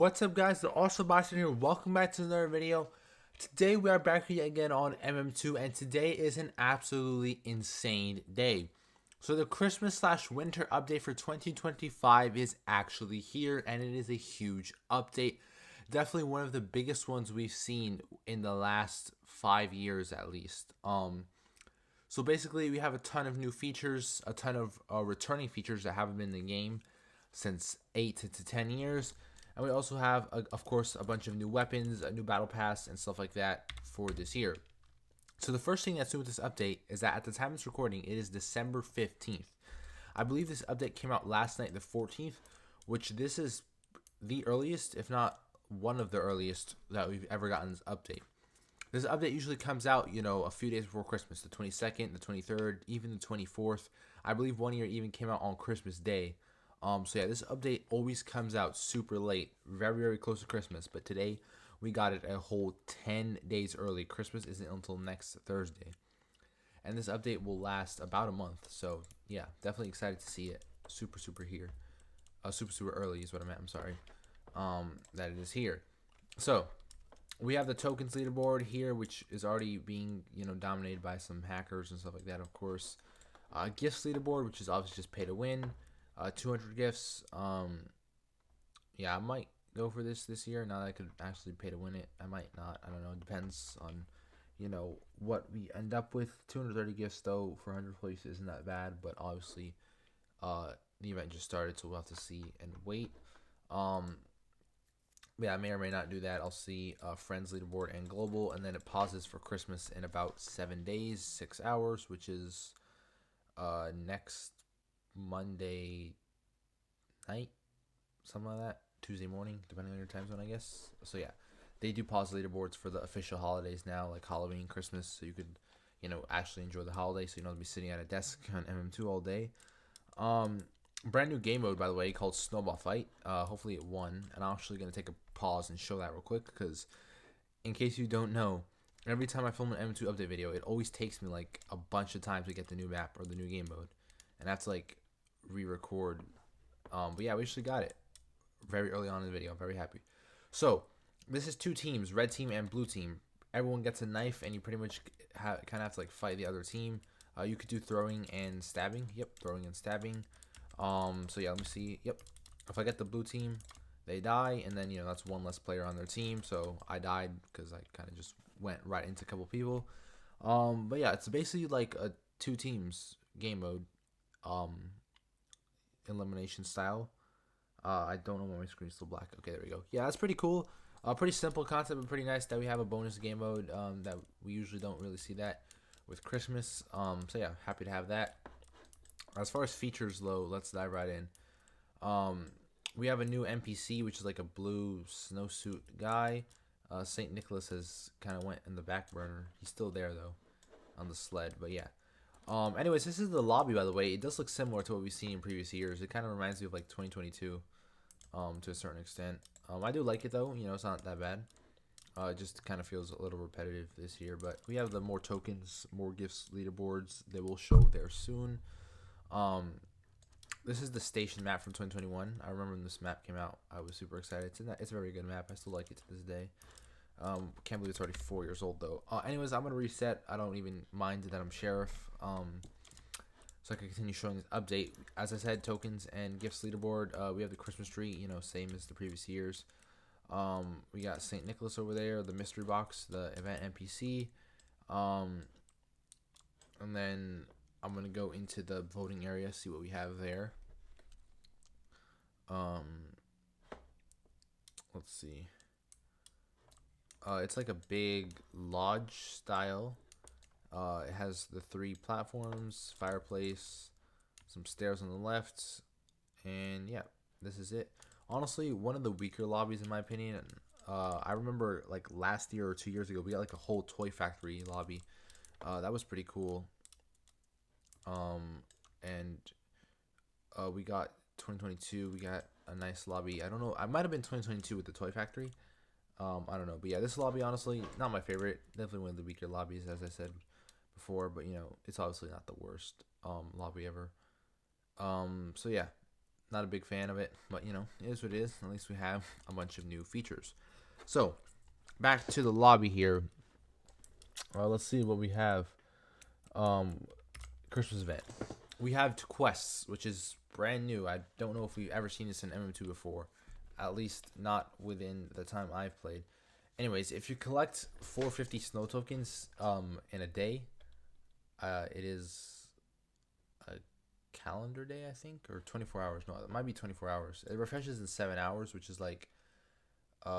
What's up, guys? The Awesome Bison here. Welcome back to another video. Today we are back here again on MM2, and today is an absolutely insane day. So the Christmas slash winter update for 2025 is actually here, and it is a huge update. Definitely one of the biggest ones we've seen in the last 5 years at least. So basically we have a ton of new features, a ton of returning features that haven't been in the game since 8 to 10 years. And we also have, of course, a bunch of new weapons, a new battle pass, and stuff like that for this year. So the first thing that's new with this update is that at the time of this recording, it is December 15th. I believe this update came out last night, the 14th, which this is the earliest, if not one of the earliest, that we've ever gotten this update. This update usually comes out, a few days before Christmas, the 22nd, the 23rd, even the 24th. I believe one year even came out on Christmas Day. So yeah, this update always comes out super late, very, very close to Christmas. But today, we got it a whole 10 days early. Christmas isn't until next Thursday. And this update will last about a month. So yeah, definitely excited to see it. Super, super here. Super early is what I meant. I'm sorry. That it is here. So we have the tokens leaderboard here, which is already being, dominated by some hackers and stuff like that, of course. Gifts leaderboard, which is obviously just pay to win. 200 gifts. Yeah, I might go for this year. Now that I could actually pay to win it, I might not. I don't know. It depends on, what we end up with. 230 gifts though for 100 places isn't that bad, but obviously, the event just started, so we'll have to see and wait. Yeah, I may or may not do that. I'll see friends leaderboard and global, and then it pauses for Christmas in about 7 days, 6 hours, which is next Monday night, something like that, Tuesday morning, depending on your time zone, I guess. So yeah, they do pause leaderboards for the official holidays now, like Halloween, Christmas, so you could, actually enjoy the holiday, so you don't have to be sitting at a desk on MM2 all day. Brand new game mode, by the way, called Snowball Fight. Hopefully it won, and I'm actually gonna take a pause and show that real quick, because in case you don't know, every time I film an MM2 update video, it always takes me like a bunch of time to get the new map or the new game mode, and that's like re-record. But yeah, we actually got it very early on in the video. I'm very happy. So this is two teams, red team and blue team. Everyone gets a knife, and you pretty much kind of have to like fight the other team. You could do throwing and stabbing. Yep, throwing and stabbing. So yeah, let me see. Yep, if I get the blue team, they die, and then that's one less player on their team. So I died because I kind of just went right into a couple people. But yeah, it's basically like a two teams game mode. Elimination style. I don't know why my screen's still black. Okay, there we go. Yeah, that's pretty cool. Pretty simple concept, but pretty nice that we have a bonus game mode. That we usually don't really see that with Christmas. So yeah, happy to have that. As far as features, though, let's dive right in. We have a new NPC, which is like a blue snowsuit guy. Saint Nicholas has kind of went in the back burner. He's still there though, on the sled. But yeah. Anyways, this is the lobby, by the way. It does look similar to what we've seen in previous years. It kind of reminds me of like 2022, to a certain extent. I do like it though. It's not that bad. It just kind of feels a little repetitive this year. But we have the more tokens, more gifts leaderboards. They will show there soon. This is the station map from 2021. I remember when this map came out, I was super excited. It's a very good map. I still like it to this day. Can't believe it's already 4 years old though. Anyways, I'm gonna reset. I don't even mind that I'm sheriff. So I can continue showing this update. As I said, tokens and gifts leaderboard. We have the Christmas tree, same as the previous years. We got Saint Nicholas over there, the mystery box, the event NPC. And then I'm gonna go into the voting area, see what we have there. Let's see. It's like a big lodge style. It has the 3 platforms, fireplace, some stairs on the left, and yeah, this is it. Honestly, one of the weaker lobbies in my opinion. I remember like last year or 2 years ago, we got like a whole toy factory lobby. That was pretty cool. And we got 2022. We got a nice lobby. I don't know. I might have been 2022 with the toy factory. I don't know, but yeah, this lobby honestly not my favorite. Definitely one of the weaker lobbies, as I said before. But it's obviously not the worst lobby ever. So yeah, Not a big fan of it, but you know, it is what it is. At least we have a bunch of new features. So, back to the lobby here. Let's see what we have. Christmas event. We have quests, which is brand new. I don't know if we've ever seen this in MM2 before. At least not within the time I've played. Anyways, if you collect 450 snow tokens in a day, it is a calendar day, I think, or 24 hours. No, it might be 24 hours. It refreshes in 7 hours, which is like 3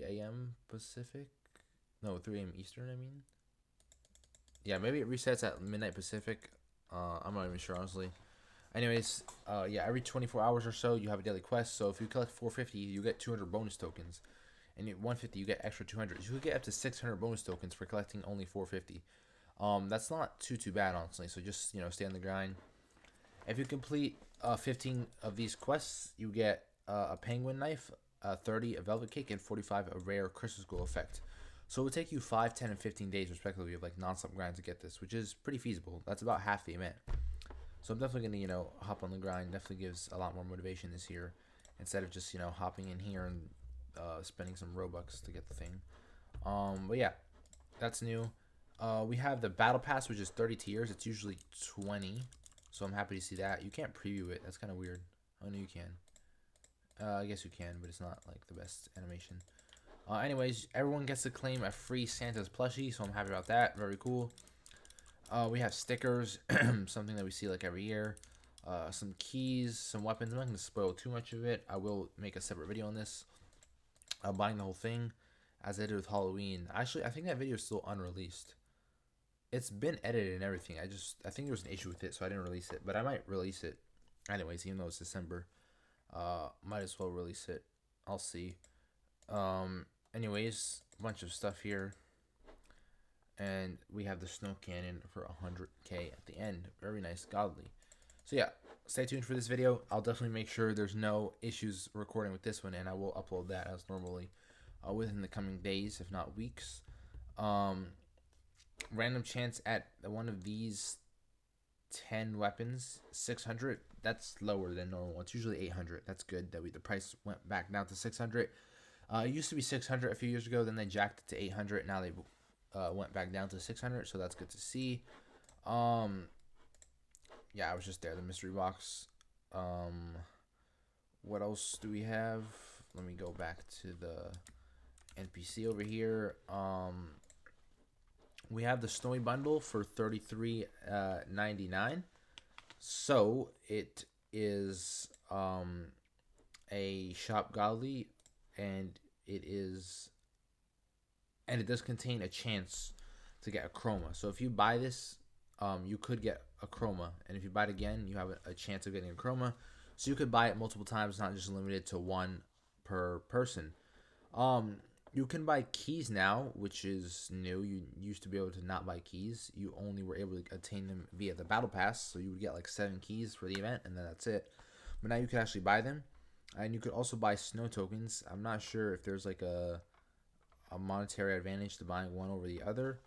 a.m. Pacific. No, 3 a.m. Eastern, I mean. Yeah, maybe it resets at midnight Pacific. I'm not even sure, honestly. Anyways, yeah, every 24 hours or so, you have a daily quest. So if you collect 450, you get 200 bonus tokens. And at 150, you get extra 200. You could get up to 600 bonus tokens for collecting only 450. That's not too bad, honestly. So just, you know, stay on the grind. If you complete 15 of these quests, you get a penguin knife, 30 a velvet cake, and 45 a rare Christmas glow effect. So it would take you 5, 10, and 15 days, respectively, of like non-stop grind to get this, which is pretty feasible. That's about half the event. So I'm definitely gonna, you know, hop on the grind. Definitely gives a lot more motivation this year, instead of just, you know, hopping in here and spending some Robux to get the thing. But yeah, that's new. We have the battle pass, which is 30 tiers. It's usually 20, so I'm happy to see that. You can't preview it. That's kind of weird. Oh no, you can. I guess you can, but it's not like the best animation. Anyways, everyone gets to claim a free Santa's plushie, so I'm happy about that. Very cool. We have stickers, something that we see like every year. Some keys, some weapons. I'm not going to spoil too much of it. I will make a separate video on this. Buying the whole thing, as I did with Halloween. Actually, I think that video is still unreleased. It's been edited and everything. I think there was an issue with it, so I didn't release it. But I might release it anyways, even though it's December. Might as well release it. I'll see. Anyways, a bunch of stuff here. And we have the snow cannon for 100k at the end. Very nice, godly. So yeah, stay tuned for this video. I'll definitely make sure there's no issues recording with this one, and I will upload that as normally within the coming days, if not weeks. Random chance at one of these 10 weapons, 600. That's lower than normal. It's usually 800. That's good that the price went back down to 600. It used to be 600 a few years ago. Then they jacked it to 800. Now they went back down to 600. So that's good to see. Yeah, I was just there. The mystery box. What else do we have? Let me go back to the NPC over here. We have the snowy bundle for $33.99. So it is a shop godly, and it does contain a chance to get a chroma. So if you buy this, you could get a chroma, and if you buy it again, you have a chance of getting a chroma. So you could buy it multiple times, not just limited to one per person. You can buy keys now, which is new. You used to be able to not buy keys. You only were able to attain them via the battle pass. So you would get like 7 keys for the event, and then that's it. But now you can actually buy them, and you could also buy snow tokens. I'm not sure if there's like a monetary advantage to buying one over the other.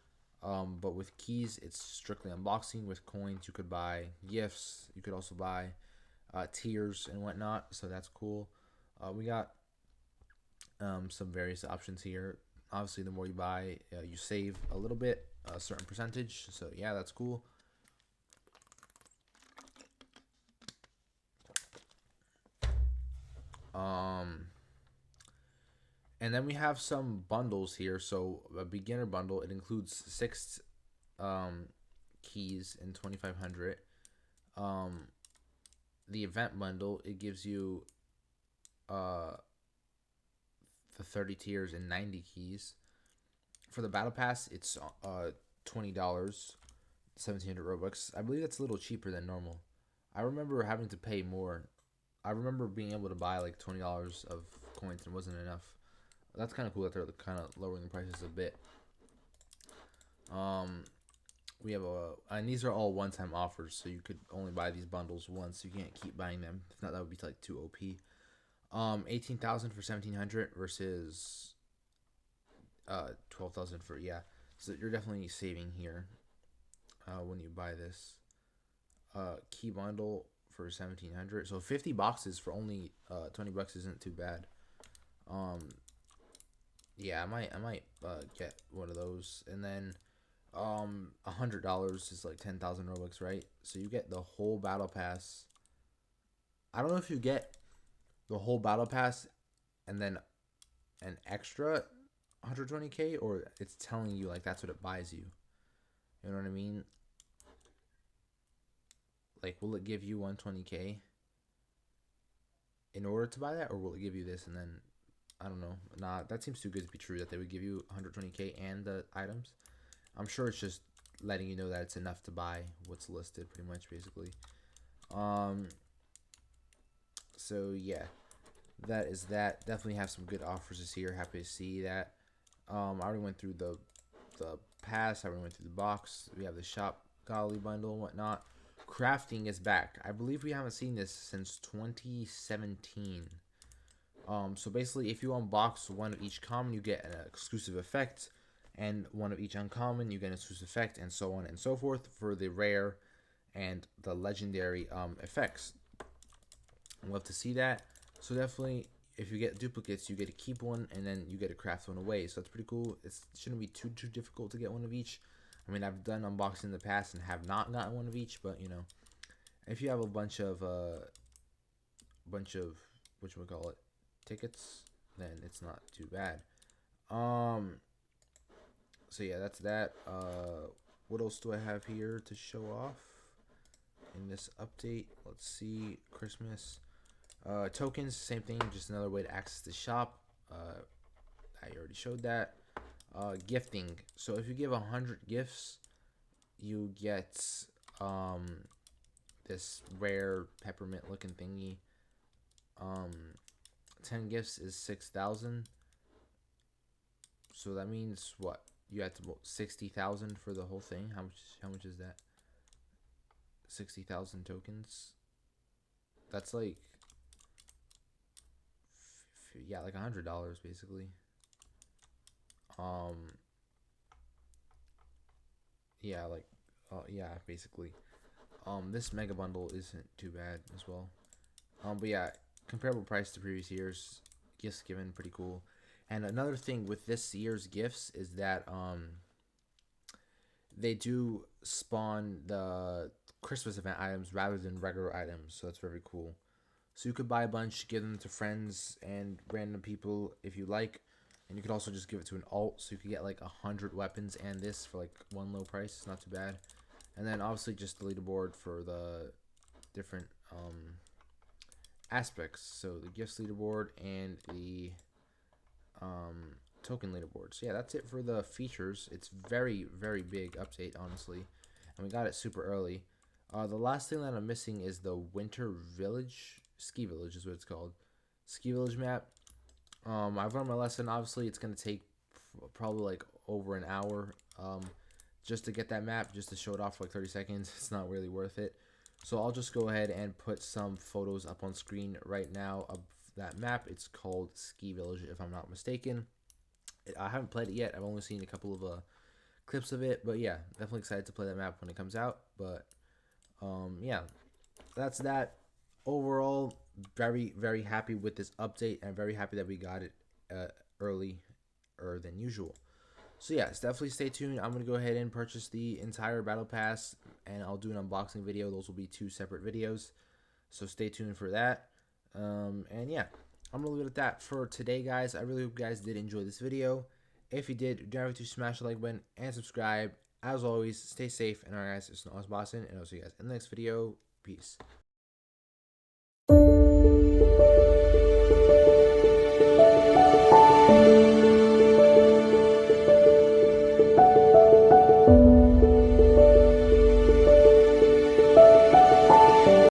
But with keys, it's strictly unboxing. With coins, you could buy gifts. You could also buy tiers and whatnot. So that's cool. We got some various options here. Obviously, the more you buy, you save a little bit, a certain percentage. So yeah, that's cool. And then we have some bundles here. So a beginner bundle, it includes 6 keys and 2,500. The event bundle, it gives you the 30 tiers and 90 keys. For the battle pass, it's $20, 1,700 Robux. I believe that's a little cheaper than normal. I remember having to pay more. I remember being able to buy like $20 of coins and it wasn't enough. That's kind of cool that they're kind of lowering the prices a bit. We have and these are all one-time offers, so you could only buy these bundles once. You can't keep buying them. If not, that would be like too OP. 18,000 for 1,700 versus 12,000 for, yeah. So you're definitely saving here when you buy this. key bundle for 1,700. So 50 boxes for only $20 isn't too bad. Yeah, I might get one of those, and then $100 is like 10,000 Robux, right? So you get the whole battle pass. I don't know if you get the whole battle pass and then an extra 120k, or it's telling you like that's what it buys you. You know what I mean? Like, will it give you 120k in order to buy that, or will it give you this and then I don't know. Nah, that seems too good to be true that they would give you 120k and the items. I'm sure it's just letting you know that it's enough to buy what's listed, pretty much, basically. So yeah, that is that. Definitely have some good offers this year. Happy to see that. I already went through the pass. I already went through the box. We have the shop golly bundle and whatnot. Crafting is back. I believe we haven't seen this since 2017. So basically, if you unbox one of each common, you get an exclusive effect, and one of each uncommon, you get an exclusive effect, and so on and so forth for the rare and the legendary effects. I'd love to see that. So definitely, if you get duplicates, you get to keep one, and then you get to craft one away. So that's pretty cool. It shouldn't be too difficult to get one of each. I mean, I've done unboxing in the past and have not gotten one of each, but you know, if you have a bunch of whatchamacallit, tickets, then it's not too bad. So yeah, that's that. What else do I have here to show off in this update? Let's see. Christmas tokens, same thing, just another way to access the shop. I already showed that. Gifting, so if you give 100 gifts, you get this rare peppermint looking thingy. 10 gifts is 6,000. So that means what? You have to vote 60,000 for the whole thing. How much is that? 60,000 tokens. That's like yeah, like $100 basically. Yeah, like yeah, basically. This mega bundle isn't too bad as well. But yeah, comparable price to previous years. Gifts given, pretty cool. And another thing with this year's gifts is that they do spawn the Christmas event items rather than regular items, so that's very cool. So you could buy a bunch, give them to friends and random people if you like, and you could also just give it to an alt, so you could get like 100 weapons and this for like one low price. It's not too bad. And then obviously just the leaderboard for the different aspects. So the gifts leaderboard and the token leaderboard. So yeah, that's it for the features. It's very big update, honestly, and we got it super early. The last thing that I'm missing is the winter village, ski village is what it's called, ski village map. I've learned my lesson. Obviously it's gonna take probably like over an hour just to get that map, just to show it off for like 30 seconds. It's not really worth it. So I'll just go ahead and put some photos up on screen right now of that map. It's called Ski Village, if I'm not mistaken. I haven't played it yet. I've only seen a couple of clips of it, but yeah, definitely excited to play that map when it comes out. But yeah, that's that. Overall, very happy with this update, and very happy that we got it earlier than usual. So yes, definitely stay tuned. I'm gonna go ahead and purchase the entire battle pass, and I'll do an unboxing video. Those will be 2 separate videos, so stay tuned for that. And yeah, I'm gonna leave it at that for today, guys. I really hope you guys did enjoy this video. If you did, don't forget to smash the like button and subscribe. As always, stay safe, and alright guys, it's Boston, and I'll see you guys in the next video. Peace.